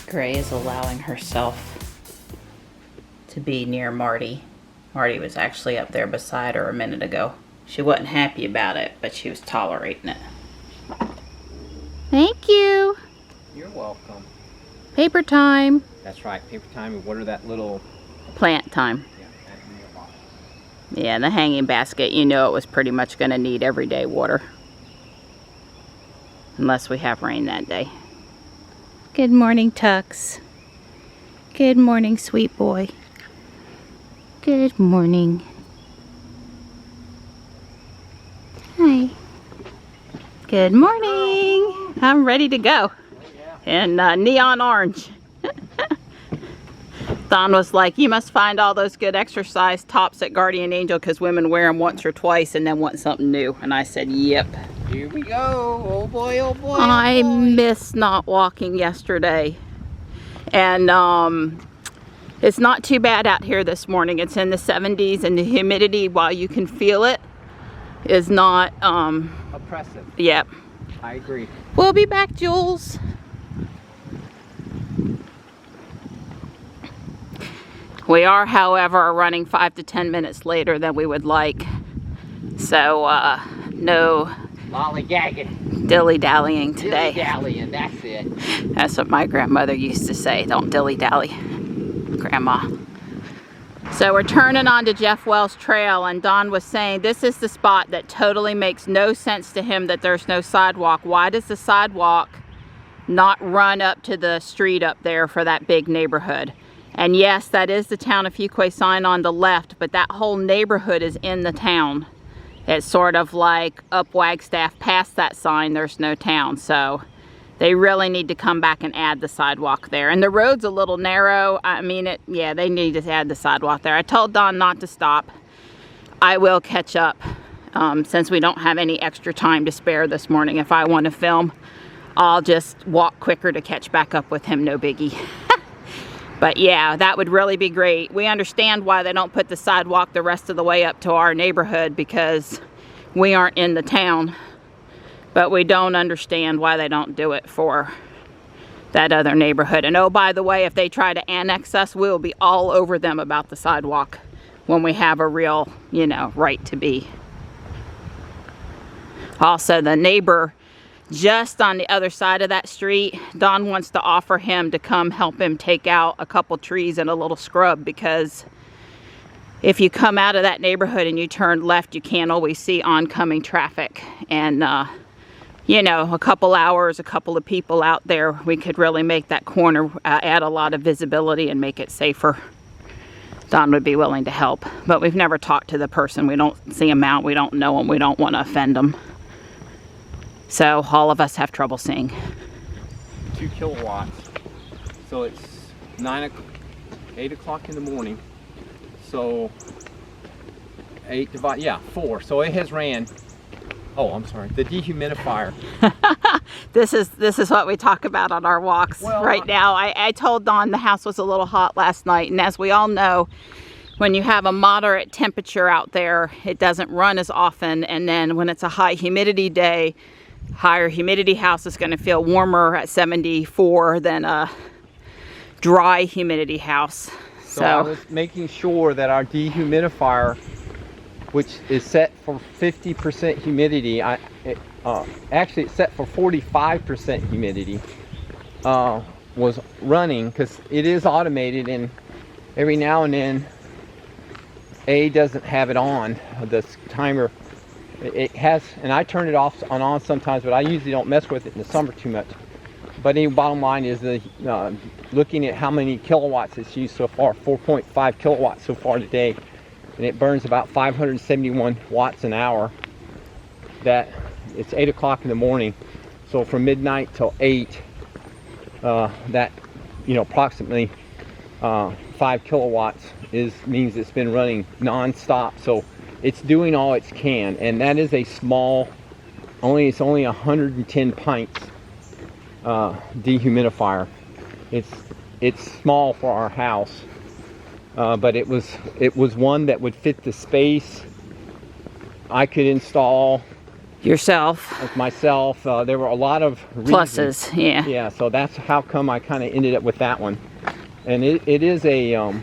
Gray is allowing herself to be near Marty. Marty was actually up there beside her a minute ago. She wasn't happy about it, but she was tolerating it. Thank you. You're welcome. Paper time. That's right, paper time. And water that little plant time. Yeah, the hanging basket, you know it was pretty much going to need everyday water. Unless we have rain that day. Good morning, Tux. Good morning, sweet boy. Good morning. Hi. Good morning. I'm ready to go. In neon orange. Don was like, you must find all those good exercise tops at Guardian Angel because women wear them once or twice and then want something new. And I said, yep. Here we go. Oh boy, oh boy. I missed not walking yesterday. And it's not too bad out here this morning. It's in the 70s and the humidity, while you can feel it, is not oppressive. Yep. I agree. We'll be back, Jules. We are, however, running 5 to 10 minutes later than we would like. So, no lollygagging, dilly-dallying today. Dilly-dallying, that's it. That's what my grandmother used to say. Don't dilly-dally, Grandma. So we're turning onto Jeff Wells Trail, and Don was saying this is the spot that totally makes no sense to him that there's no sidewalk. Why does the sidewalk not run up to the street up there for that big neighborhood? And yes, that is the Town of Fuquay sign on the left, but that whole neighborhood is in the town. It's sort of like up Wagstaff past that sign, there's no town. So they really need to come back and add the sidewalk there. And the road's a little narrow. I mean, yeah, they need to add the sidewalk there. I told Don not to stop. I will catch up since we don't have any extra time to spare this morning. If I want to film, I'll just walk quicker to catch back up with him, no biggie. But yeah, that would really be great. We understand why they don't put the sidewalk the rest of the way up to our neighborhood because we aren't in the town. But we don't understand why they don't do it for that other neighborhood. And oh, by the way, if they try to annex us, we'll be all over them about the sidewalk when we have a real, you know, right to be. Also, the neighbor just on the other side of that street, Don wants to offer him to come help him take out a couple trees and a little scrub, because if you come out of that neighborhood and you turn left, you can't always see oncoming traffic. And you know, a couple hours, a couple of people out there, we could really make that corner add a lot of visibility and make it safer. Don would be willing to help, but we've never talked to the person. We don't see him out, we don't know him, we don't want to offend him. So all of us have trouble seeing. 2 kilowatts. So it's 8 o'clock in the morning. So 8 divided, yeah, 4. So it has ran. Oh, I'm sorry. The dehumidifier. This is what we talk about on our walks right now. I told Don the house was a little hot last night, and as we all know, when you have a moderate temperature out there, it doesn't run as often. And then when it's a high humidity day, higher humidity house is going to feel warmer at 74 than a dry humidity house. So I was making sure that our dehumidifier, which is set for 50% humidity, actually it's set for 45% humidity, was running, because it is automated, and every now and then A doesn't have it on, this timer. It has, and I turn it off and on sometimes, but I usually don't mess with it in the summer too much. But the bottom line is looking at how many kilowatts it's used so far, 4.5 kilowatts so far today, and it burns about 571 watts an hour. That it's 8 o'clock in the morning, so from midnight till 8, that, you know, approximately 5 kilowatts means it's been running non-stop. So it's doing all it can, and that is a small, it's only 110 pints dehumidifier. It's small for our house, but it was one that would fit the space. I could install yourself. With myself. There were a lot of reasons. Pluses, yeah. Yeah, so that's how come I kind of ended up with that one. And it is a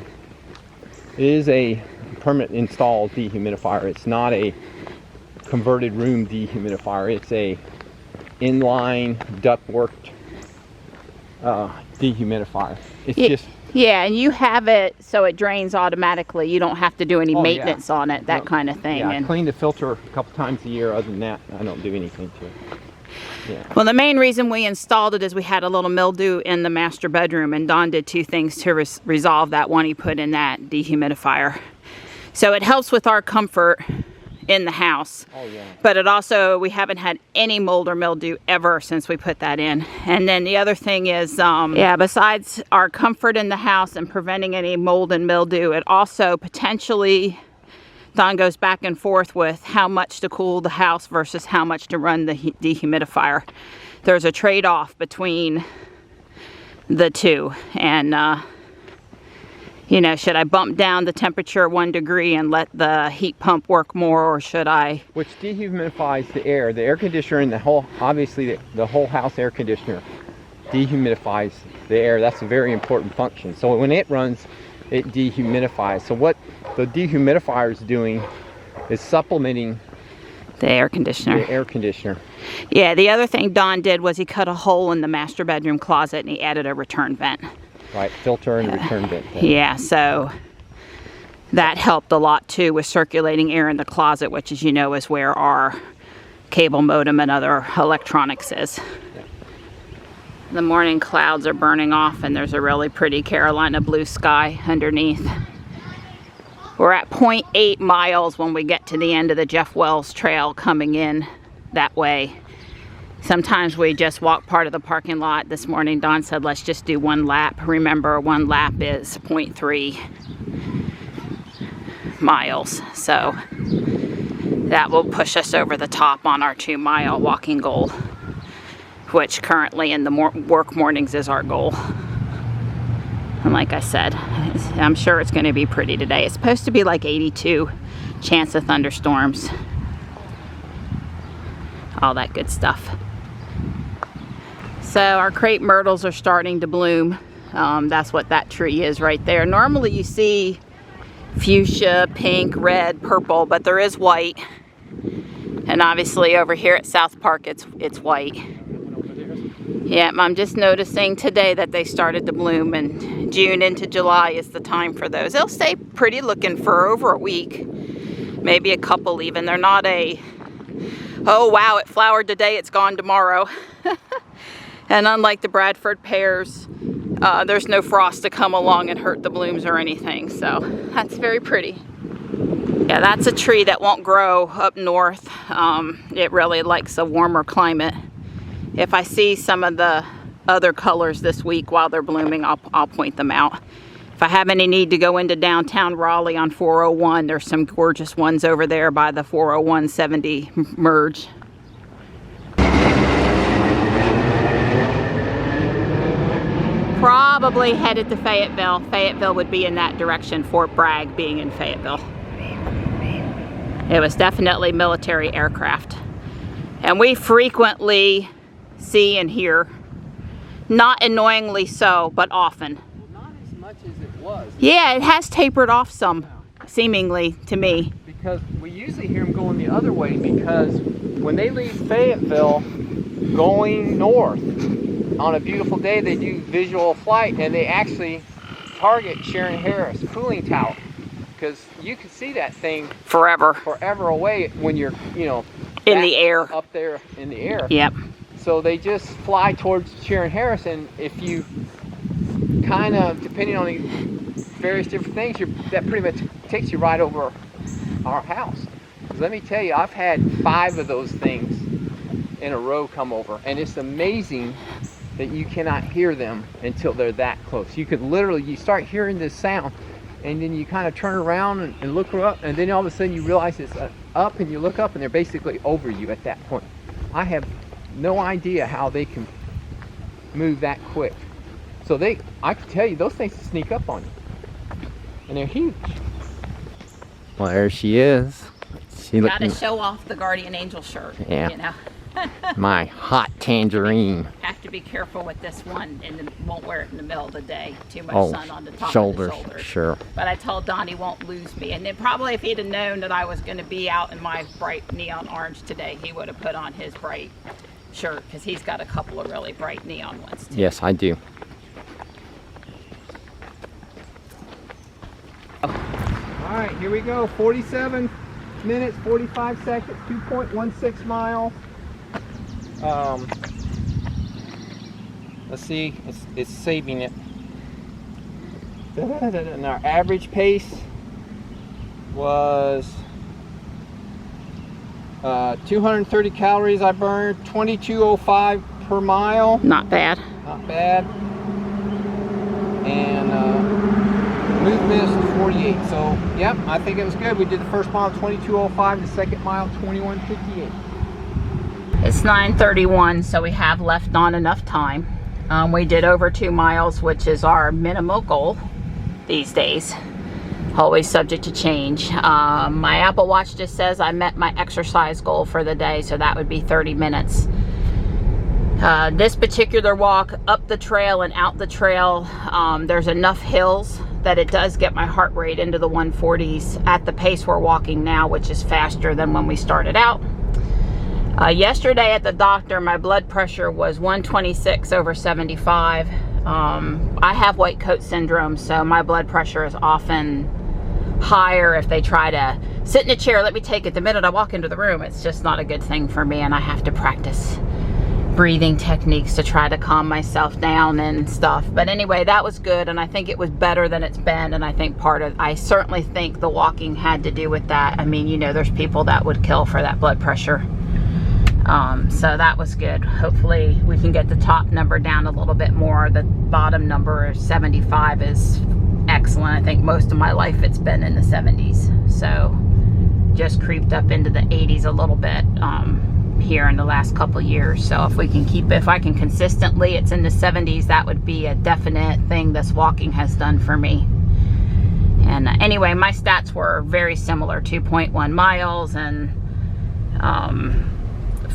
permanent installed dehumidifier. It's not a converted room dehumidifier. It's a inline ductwork dehumidifier. It's just yeah, and you have it so it drains automatically. You don't have to do any maintenance on it, that kind of thing. Yeah, and I clean the filter a couple times a year. Other than that, I don't do anything to it. Yeah. Well, the main reason we installed it is we had a little mildew in the master bedroom, and Don did two things to resolve that. One, he put in that dehumidifier. So it helps with our comfort in the house. Oh, yeah. But it also, we haven't had any mold or mildew ever since we put that in. And then the other thing is, besides our comfort in the house and preventing any mold and mildew, it also potentially, Don goes back and forth with how much to cool the house versus how much to run the dehumidifier. There's a trade-off between the two. And, you know, should I bump down the temperature 1 degree and let the heat pump work more, or should I? Which dehumidifies the air conditioner, and the whole, obviously the whole house air conditioner dehumidifies the air. That's a very important function. So when it runs, it dehumidifies. So what the dehumidifier is doing is supplementing The air conditioner. the air conditioner. Yeah, the other thing Don did was he cut a hole in the master bedroom closet and he added a return vent. Right, filter and return vent. Yeah, so that helped a lot too with circulating air in the closet, which, as you know, is where our cable modem and other electronics is. Yeah. The morning clouds are burning off and there's a really pretty Carolina blue sky underneath. We're at 0.8 miles when we get to the end of the Jeff Wells Trail coming in that way. Sometimes we just walk part of the parking lot. This morning Don said let's just do 1 lap. Remember, 1 lap is 0.3 miles. So that will push us over the top on our 2-mile walking goal, which currently in the work mornings is our goal. And like I said, I'm sure it's going to be pretty today. It's supposed to be like 82, chance of thunderstorms, all that good stuff. So our crepe myrtles are starting to bloom. That's what that tree is right there. Normally you see fuchsia, pink, red, purple, but there is white. And obviously over here at South Park it's white. Yeah, I'm just noticing today that they started to bloom, and June into July is the time for those. They'll stay pretty looking for over a week, maybe a couple even. They're not a, oh wow, it flowered today, it's gone tomorrow. And unlike the Bradford pears, there's no frost to come along and hurt the blooms or anything. So that's very pretty. Yeah, that's a tree that won't grow up north. It really likes a warmer climate. If I see some of the other colors this week while they're blooming, I'll point them out. If I have any need to go into downtown Raleigh on 401, there's some gorgeous ones over there by the 401-70 merge. Probably headed to Fayetteville. Fayetteville would be in that direction, Fort Bragg being in Fayetteville. It was definitely military aircraft. And we frequently see and hear, not annoyingly so, but often. Well, not as much as it was. Yeah, it has tapered off some, seemingly, to me. Because we usually hear them going the other way, because when they leave Fayetteville going north, on a beautiful day they do visual flight and they actually target Sharon Harris cooling tower, because you can see that thing Forever away when you're, you know, in the air. Up there in the air. Yep. So they just fly towards Sharon Harris, and if you kind of, depending on the various different things, that pretty much takes you right over our house. 'Cause let me tell you, I've had 5 of those things in a row come over, and it's amazing that you cannot hear them until they're that close. You could literally, you start hearing this sound, and then you kind of turn around and look up, and then all of a sudden you realize it's up, and you look up and they're basically over you at that point. I have no idea how they can move that quick. So I can tell you, those things sneak up on you, and they're huge. Well, there she is. Let's You look, gotta show off the guardian angel shirt. Yeah. You know. my hot tangerine. Have to be careful with this one, and won't wear it in the middle of the day. Too much Oh, sun on the top shoulders, of the shoulders. sure. But I told Don he won't lose me. And then probably if he'd have known that I was going to be out in my bright neon orange today, he would have put on his bright shirt, because he's got a couple of really bright neon ones too. Yes, I do. All right, here we go. 47 minutes, 45 seconds, 2.16 miles. Let's see, it's saving it. And our average pace was 230 calories I burned, 2205 per mile. Not bad. Not bad. And movement is 48. So, yep, I think it was good. We did the first mile 2205, the second mile 2158. It's 9:31, so we have left on enough time. We did over 2 miles, which is our minimal goal these days. Always subject to change. My Apple Watch just says I met my exercise goal for the day, so that would be 30 minutes. This particular walk up the trail and out the trail, there's enough hills that it does get my heart rate into the 140s at the pace we're walking now, which is faster than when we started out. Yesterday at the doctor, my blood pressure was 126/75. I have white coat syndrome, so my blood pressure is often higher if they try to sit in a chair, let me take it. The minute I walk into the room, it's just not a good thing for me, and I have to practice breathing techniques to try to calm myself down and stuff. But anyway, that was good, and I think it was better than it's been, and I think I certainly think the walking had to do with that. I mean, you know, there's people that would kill for that blood pressure. So that was good. Hopefully we can get the top number down a little bit more. The bottom number, 75, is excellent. I think most of my life it's been in the 70s. So just creeped up into the 80s a little bit here in the last couple years. So if we can keep, if I can consistently, it's in the 70s, that would be a definite thing this walking has done for me. And anyway, my stats were very similar, 2.1 miles and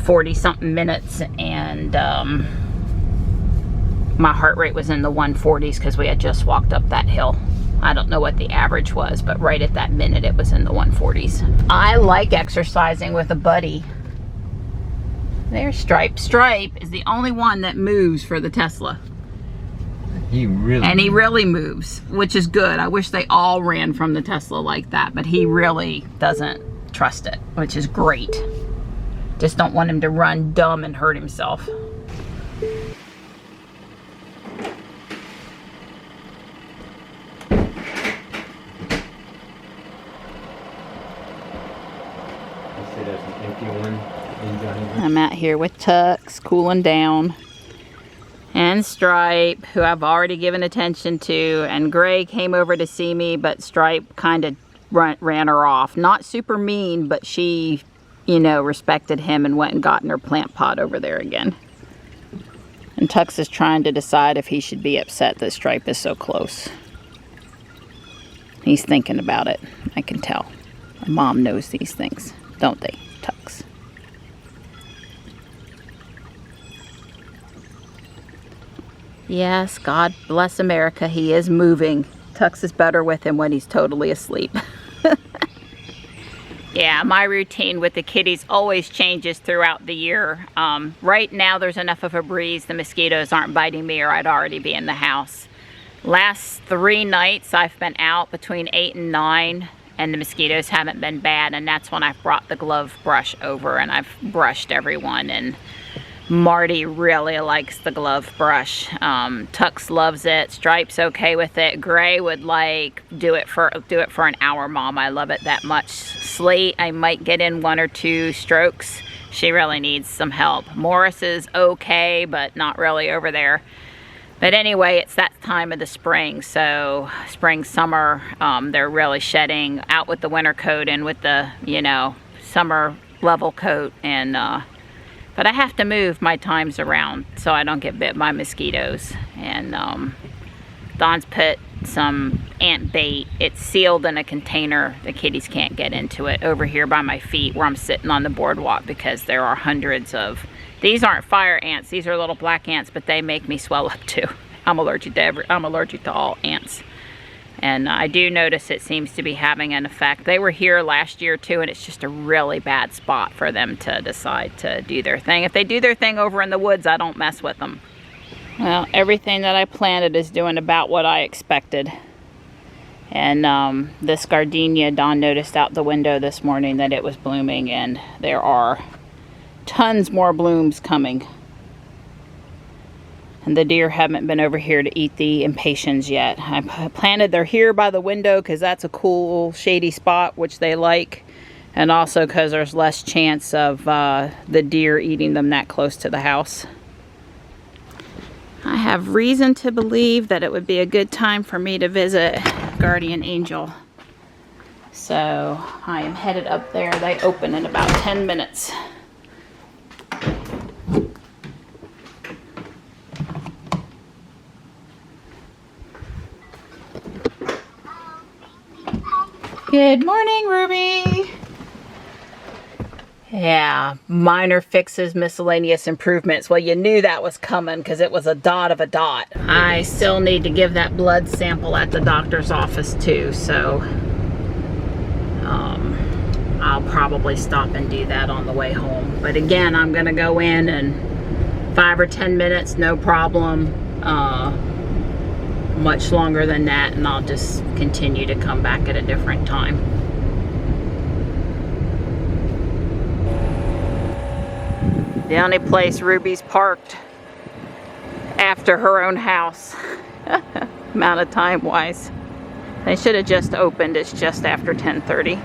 40 something minutes, and my heart rate was in the 140s because we had just walked up that hill. I don't know what the average was, but right at that minute it was in the 140s. I like exercising with a buddy. There's Stripe. Stripe is the only one that moves for the Tesla. He really moves, which is good. I wish they all ran from the Tesla like that, but he really doesn't trust it, which is great. Just don't want him to run dumb and hurt himself. I'm out here with Tux, cooling down, and Stripe, who I've already given attention to, and Gray came over to see me, but Stripe kind of ran her off. Not super mean, but she, you know, respected him and went and got in her plant pot over there again. And Tux is trying to decide if he should be upset that Stripe is so close. He's thinking about it, I can tell. A mom knows these things, don't they, Tux? Yes, God bless America, he is moving. Tux is better with him when he's totally asleep. Yeah, my routine with the kitties always changes throughout the year. Right now there's enough of a breeze, the mosquitoes aren't biting me, or I'd already be in the house. Last 3 nights I've been out between 8 and 9, and the mosquitoes haven't been bad, and that's when I've brought the glove brush over and I've brushed everyone. And Marty really likes the glove brush. Tux loves it. Stripe's okay with it. Gray would like do it for an hour, Mom. I love it that much. Slate, I might get in 1 or 2 strokes. She really needs some help. Morris is okay, but not really over there. But anyway, it's that time of the spring. So spring, summer, they're really shedding, out with the winter coat and with the, you know, summer level coat. And but I have to move my times around so I don't get bit by mosquitoes. And Don's put some ant bait. It's sealed in a container. The kitties can't get into it over here by my feet where I'm sitting on the boardwalk, because there are hundreds of, these aren't fire ants, these are little black ants, but they make me swell up too. I'm allergic to all ants. And I do notice it seems to be having an effect. They were here last year too, and it's just a really bad spot for them to decide to do their thing. If they do their thing over in the woods, I don't mess with them. Well, everything that I planted is doing about what I expected. And this gardenia, Dawn noticed out the window this morning that it was blooming, and there are tons more blooms coming. And the deer haven't been over here to eat the impatiens yet. I planted, they're here by the window because that's a cool shady spot, which they like. And also because there's less chance of the deer eating them that close to the house. I have reason to believe that it would be a good time for me to visit Guardian Angel. So I am headed up there. They open in about 10 minutes. Good morning, Ruby. Yeah, minor fixes, miscellaneous improvements. Well, you knew that was coming because it was a dot of a dot. I still need to give that blood sample at the doctor's office too, so I'll probably stop and do that on the way home. But again, I'm gonna go in 5 or 10 minutes, no problem. Much longer than that, and I'll just continue to come back at a different time. The only place Ruby's parked after her own house, amount of time wise. They should have just opened. It's just after 10:30.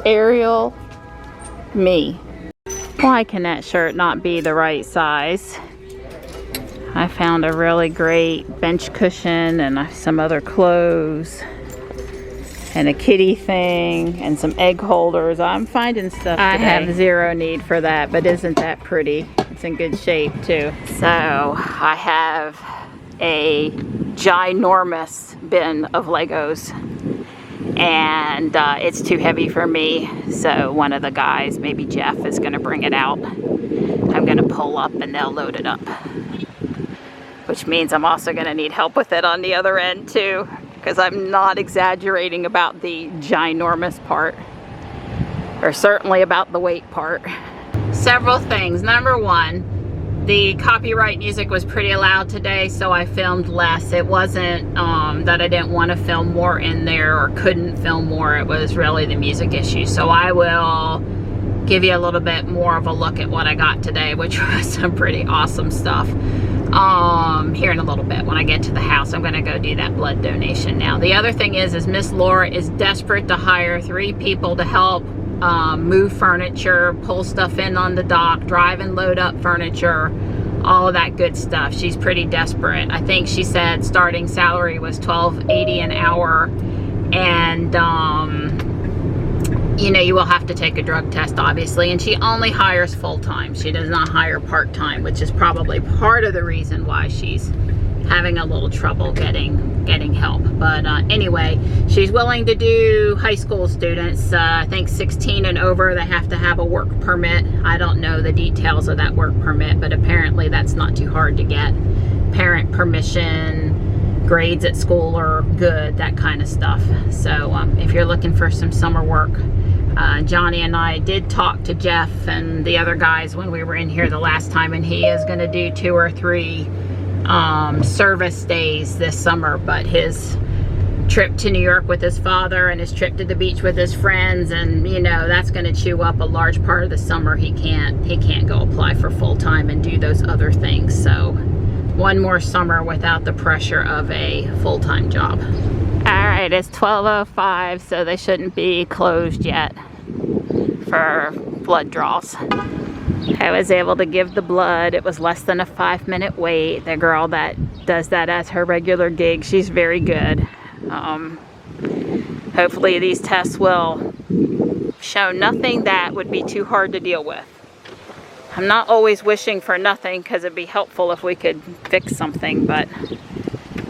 Ariel, me. Why can that shirt not be the right size? I found a really great bench cushion and some other clothes and a kitty thing and some egg holders. I'm finding stuff today. I have zero need for that, but isn't that pretty? It's in good shape too. So I have a ginormous bin of Legos, and it's too heavy for me. So one of the guys, maybe Jeff, is gonna bring it out. I'm gonna pull up and they'll load it up. Which means I'm also going to need help with it on the other end too, because I'm not exaggerating about the ginormous part, or certainly about the weight part. Several things. Number one, the copyright music was pretty loud today, so I filmed less. It wasn't that I didn't want to film more in there or couldn't film more. It was really the music issue. So I will give you a little bit more of a look at what I got today, which was some pretty awesome stuff. Here in a little bit when I get to the house. I'm going to go do that blood donation now. The other thing is Miss Laura is desperate to hire 3 people to help move furniture, pull stuff in on the dock, drive and load up furniture, all of that good stuff. She's pretty desperate. I think she said starting salary was $12.80 an hour, and you know, you will have to take a drug test, obviously, and she only hires full-time. She does not hire part-time, which is probably part of the reason why she's having a little trouble getting help. But anyway, she's willing to do high school students. I think 16 and over, they have to have a work permit. I don't know the details of that work permit, but apparently that's not too hard to get. Parent permission, grades at school are good, that kind of stuff. So if you're looking for some summer work, Johnny and I did talk to Jeff and the other guys when we were in here the last time, and he is going to do 2 or 3 service days this summer. But his trip to New York with his father and his trip to the beach with his friends, and you know, that's going to chew up a large part of the summer. He can't go apply for full-time and do those other things. So one more summer without the pressure of a full-time job. Alright, it's 12:05, so they shouldn't be closed yet for blood draws. I was able to give the blood. It was less than a 5-minute wait. The girl that does that as her regular gig, she's very good. Hopefully these tests will show nothing that would be too hard to deal with. I'm not always wishing for nothing, because it'd be helpful if we could fix something, but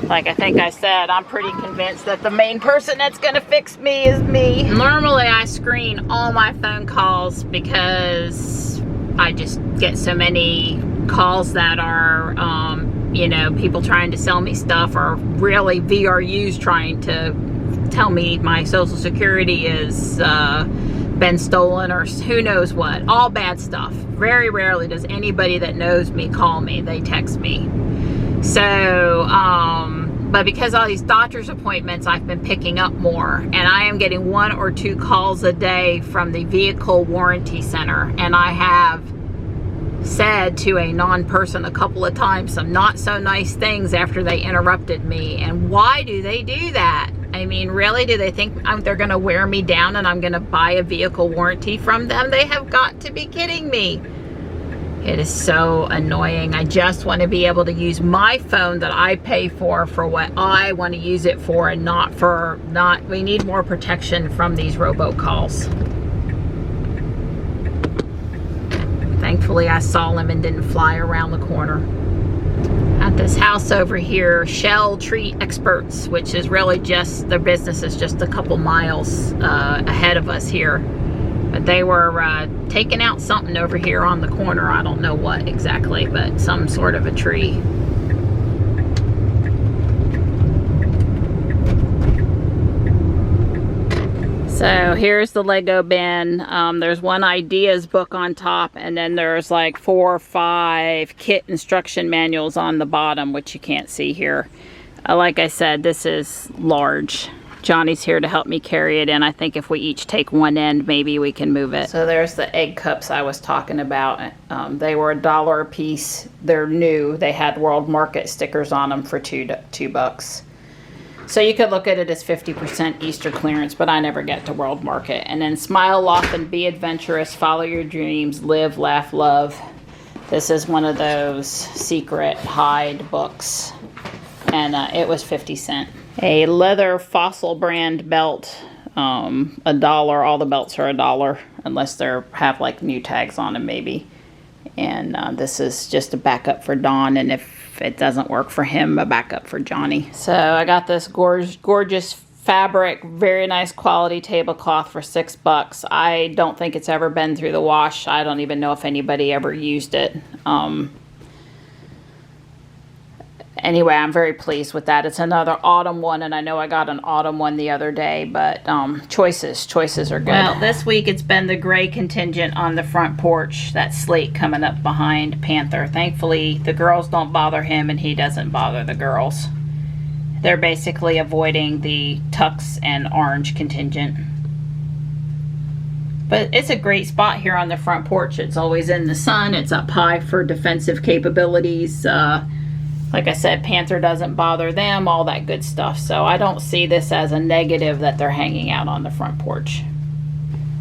Like I think I said, I'm pretty convinced that the main person that's gonna fix me is me. Normally I screen all my phone calls because I just get so many calls that are, you know, people trying to sell me stuff, or really VRUs trying to tell me my social security is been stolen, or who knows what. All bad stuff. Very rarely does anybody that knows me call me. They text me. So, but because all these doctor's appointments, I've been picking up more, and I am getting 1 or 2 calls a day from the vehicle warranty center, and I have said to a non-person a couple of times some not so nice things after they interrupted me. And why do they do that? I mean, really, do they think they're gonna wear me down and I'm gonna buy a vehicle warranty from them? They have got to be kidding me. It is so annoying. I just want to be able to use my phone that I pay for what I want to use it for, and we need more protection from these robocalls. Thankfully, I saw them and didn't fly around the corner. At this house over here, Shell Tree Experts, which is really just, their business is just a couple miles ahead of us here. But they were taking out something over here on the corner. I don't know what exactly, but some sort of a tree. So here's the Lego bin. There's one ideas book on top, and then there's like 4 or 5 kit instruction manuals on the bottom, which you can't see here. Like I said, this is large. Johnny's here to help me carry it in. I think if we each take one end, maybe we can move it. So there's the egg cups I was talking about. They were $1 a piece. They're new. They had World Market stickers on them for $2. So you could look at it as 50% Easter clearance, but I never get to World Market. And then Smile, Laugh, and Be Adventurous, Follow Your Dreams, Live, Laugh, Love. This is one of those secret hide books, and it was 50 cents. A leather Fossil brand belt, $1. All the belts are $1, unless they have like new tags on them maybe. And this is just a backup for Don, and if it doesn't work for him, a backup for Johnny. So I got this gorgeous fabric, very nice quality tablecloth for $6. I don't think it's ever been through the wash. I don't even know if anybody ever used it. Anyway, I'm very pleased with that. It's another autumn one, and I know I got an autumn one the other day, but choices are good. Well, this week it's been the gray contingent on the front porch, that slate coming up behind Panther. Thankfully, the girls don't bother him, and he doesn't bother the girls. They're basically avoiding the tux and orange contingent. But it's a great spot here on the front porch. It's always in the sun. It's up high for defensive capabilities. Like I said, Panther doesn't bother them, all that good stuff. So I don't see this as a negative that they're hanging out on the front porch.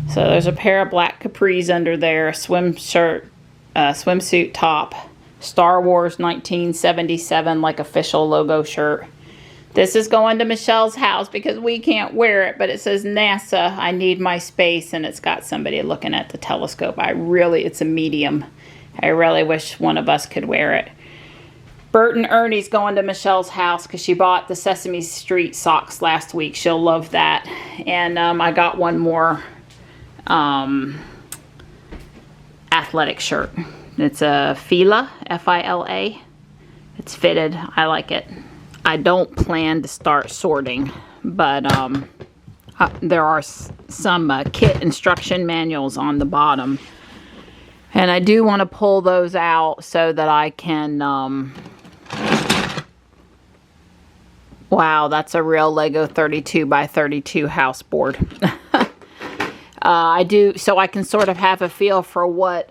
So there's a pair of black capris under there, a swimsuit top, Star Wars 1977 like official logo shirt. This is going to Michelle's house because we can't wear it, but it says NASA, I need my space, and it's got somebody looking at the telescope. It's a medium. I really wish one of us could wear it. Bert and Ernie's going to Michelle's house because she bought the Sesame Street socks last week. She'll love that. And I got one more athletic shirt. It's a Fila, F-I-L-A. It's fitted. I like it. I don't plan to start sorting, but there are some kit instruction manuals on the bottom. And I do want to pull those out so that I can... Wow, that's a real Lego 32 by 32 house board. I do, so I can sort of have a feel for what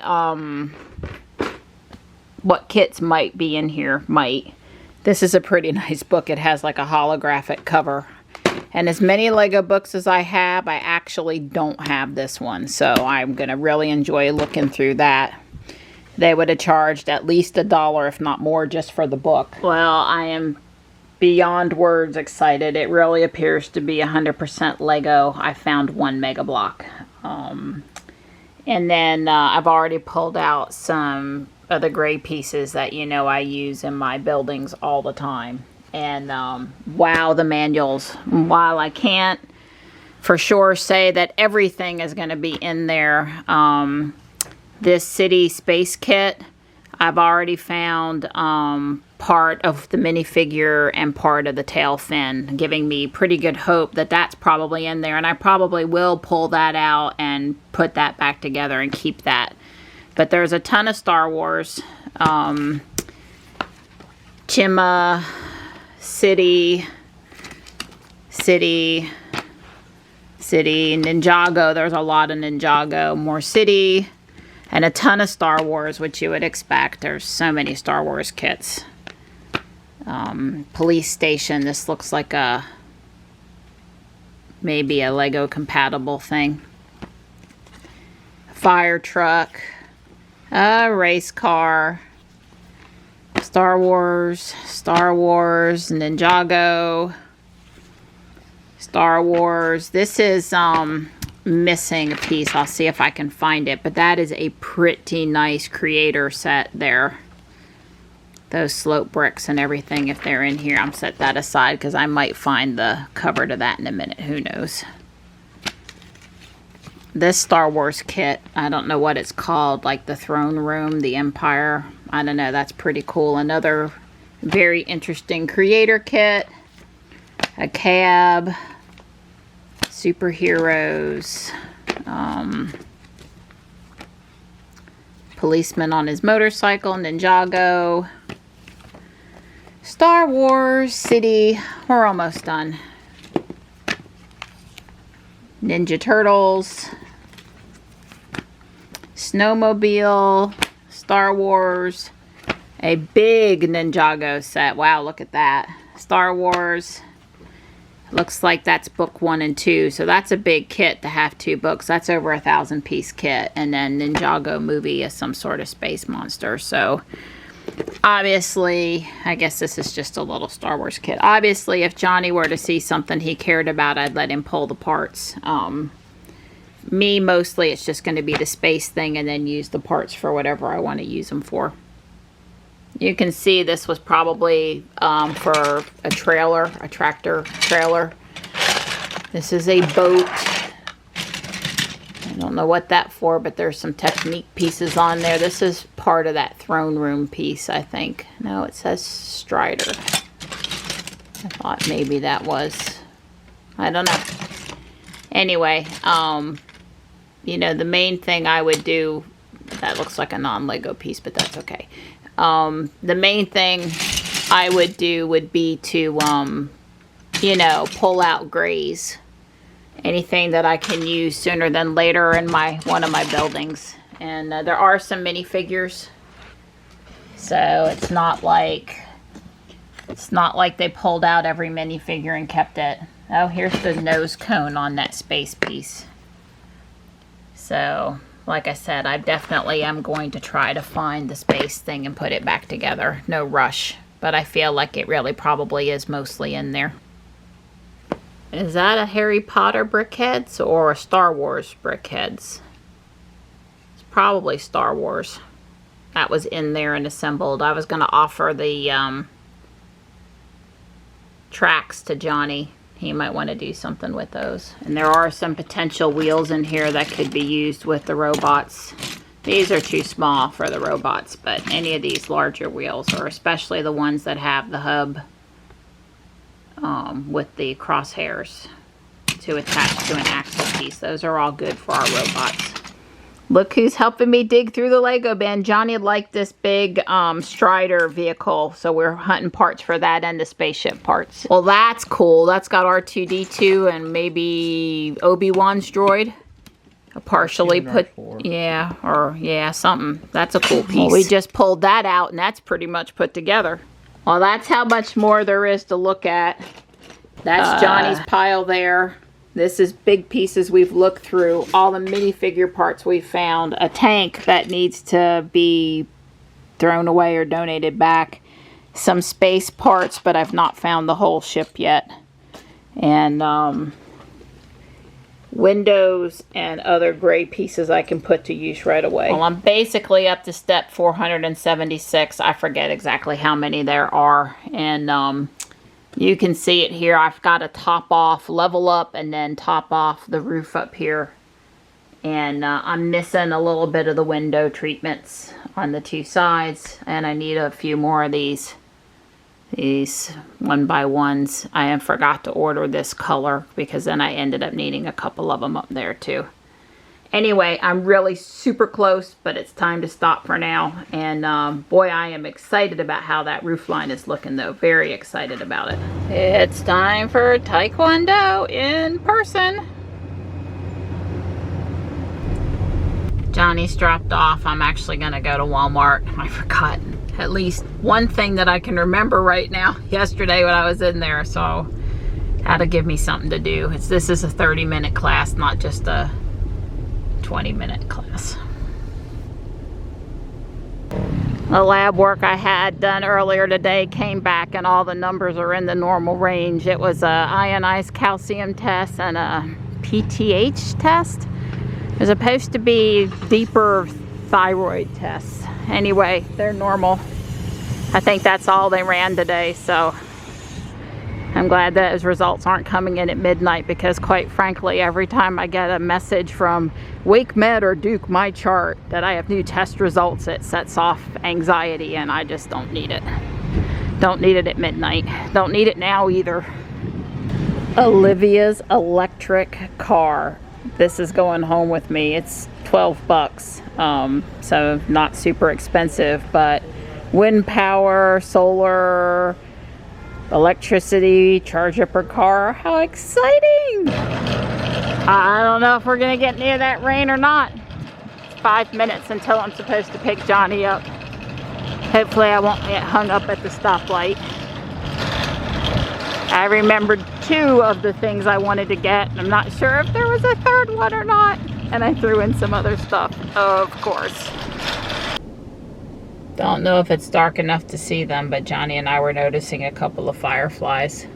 kits might be in here. This is a pretty nice book. It has like a holographic cover. And as many Lego books as I have, I actually don't have this one. So I'm going to really enjoy looking through that. They would have charged at least $1, if not more, just for the book. Well, I am beyond words excited. It really appears to be 100% Lego. I found one Mega Block. And then I've already pulled out some of the gray pieces that I use in my buildings all the time. And wow, the manuals. While I can't for sure say that everything is going to be in there, this city space kit, I've already found part of the minifigure and part of the tail fin, giving me pretty good hope that that's probably in there. And I probably will pull that out and put that back together and keep that. But there's a ton of Star Wars. Chima, City, Ninjago. There's a lot of Ninjago. More City. And a ton of Star Wars, which you would expect. There's so many Star Wars kits. Police station. This looks like maybe a Lego compatible thing. Fire truck. A race car. Star Wars. Ninjago. Star Wars. This is missing a piece. I'll see if I can find it, but that is a pretty nice creator set there. Those slope bricks and everything, if they're in here, I'm set that aside because I might find the cover to that in a minute. Who knows? This Star Wars kit, I don't know what it's called, like the throne room, the Empire. I don't know, that's pretty cool. Another very interesting creator kit. A cab. Superheroes, policeman on his motorcycle, Ninjago, Star Wars, City, we're almost done. Ninja Turtles, Snowmobile, Star Wars, a big Ninjago set. Wow, look at that. Star Wars. Looks like that's book 1 and 2, so that's a big kit to have 2 books. That's over 1,000-piece kit. And then Ninjago movie is some sort of space monster. So obviously, I guess this is just a little Star Wars kit. Obviously, if Johnny were to see something he cared about, I'd let him pull the parts. Me, mostly, it's just going to be the space thing and then use the parts for whatever I want to use them for. You can see this was probably for a trailer, a tractor trailer. This is a boat. I don't know what that's for, but there's some Technique pieces on there. This is part of that throne room piece, I think. No, it says Strider. I thought maybe that was, I don't know. Anyway, you know, the main thing I would do, that looks like a non-Lego piece, but that's okay. The main thing I would do would be to, you know, pull out grays. Anything that I can use sooner than later in one of my buildings. And there are some minifigures. So it's not like they pulled out every minifigure and kept it. Oh, here's the nose cone on that space piece. So, like I said, I definitely am going to try to find the space thing and put it back together. No rush. But I feel like it really probably is mostly in there. Is that a Harry Potter brickheads or a Star Wars brickheads? It's probably Star Wars. That was in there and assembled. I was going to offer the tracks to Johnny. He might want to do something with those. And there are some potential wheels in here that could be used with the robots. These are too small for the robots, but any of these larger wheels, or especially the ones that have the hub with the crosshairs to attach to an axle piece. Those are all good for our robots. Look who's helping me dig through the Lego bin. Johnny liked this big Strider vehicle, so we're hunting parts for that and the spaceship parts. Well, that's cool. That's got R2-D2 and maybe Obi-Wan's droid. Partially put, yeah, something. That's a cool piece. Well, we just pulled that out, and that's pretty much put together. Well, that's how much more there is to look at. That's Johnny's pile there. This is big pieces we've looked through. All the minifigure parts we found. A tank that needs to be thrown away or donated back. Some space parts, but I've not found the whole ship yet. And windows and other gray pieces I can put to use right away. Well, I'm basically up to step 476. I forget exactly how many there are. And You can see it here. I've got to top off, level up, and then top off the roof up here. And I'm missing a little bit of the window treatments on the two sides. And I need a few more of these 1x1s. I forgot to order this color because then I ended up needing a couple of them up there too. Anyway, I'm really super close, but it's time to stop for now. And boy, I am excited about how that roof line is looking though. Very excited about it. It's time for Taekwondo in person. Johnny's dropped off. I'm actually gonna go to Walmart. I forgot at least one thing that I can remember right now yesterday when I was in there, so had to give me something to do. This is a 30-minute class, not just a 20-minute class. The lab work I had done earlier today came back and all the numbers are in the normal range. It was a ionized calcium test and a PTH test. It was supposed to be deeper thyroid tests. Anyway, they're normal. I think that's all they ran today, so I'm glad that those results aren't coming in at midnight, because quite frankly, every time I get a message from WakeMed or Duke My Chart that I have new test results, it sets off anxiety, and I just don't need it. Don't need it at midnight. Don't need it now either. Olivia's electric car. This is going home with me. It's 12 bucks, so not super expensive, but wind power, solar, electricity, charge up her car. How exciting! I don't know if we're gonna get near that rain or not. It's 5 minutes until I'm supposed to pick Johnny up. Hopefully I won't get hung up at the stoplight. I remembered 2 of the things I wanted to get. I'm not sure if there was a third one or not. And I threw in some other stuff, of course. Don't know if it's dark enough to see them, but Johnny and I were noticing a couple of fireflies.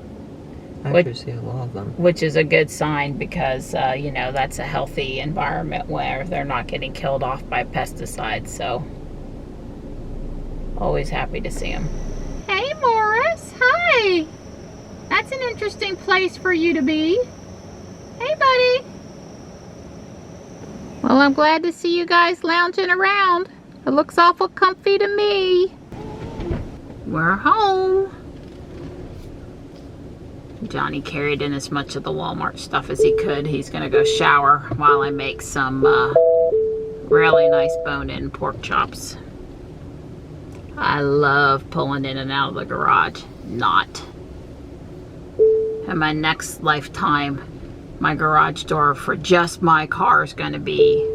I could see a lot of them. Which is a good sign, because, you know, that's a healthy environment where they're not getting killed off by pesticides. So, always happy to see them. Hey, Morris. Hi. That's an interesting place for you to be. Hey, buddy. Well, I'm glad to see you guys lounging around. It looks awful comfy to me. We're home. Johnny carried in as much of the Walmart stuff as he could. He's gonna go shower while I make some really nice bone-in pork chops. I love pulling in and out of the garage. Not. In my next lifetime, my garage door for just my car is going to be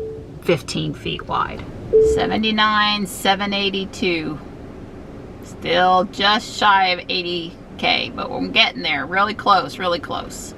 15 feet wide. 79,782. Still just shy of 80K, but we're getting there. Really close, really close.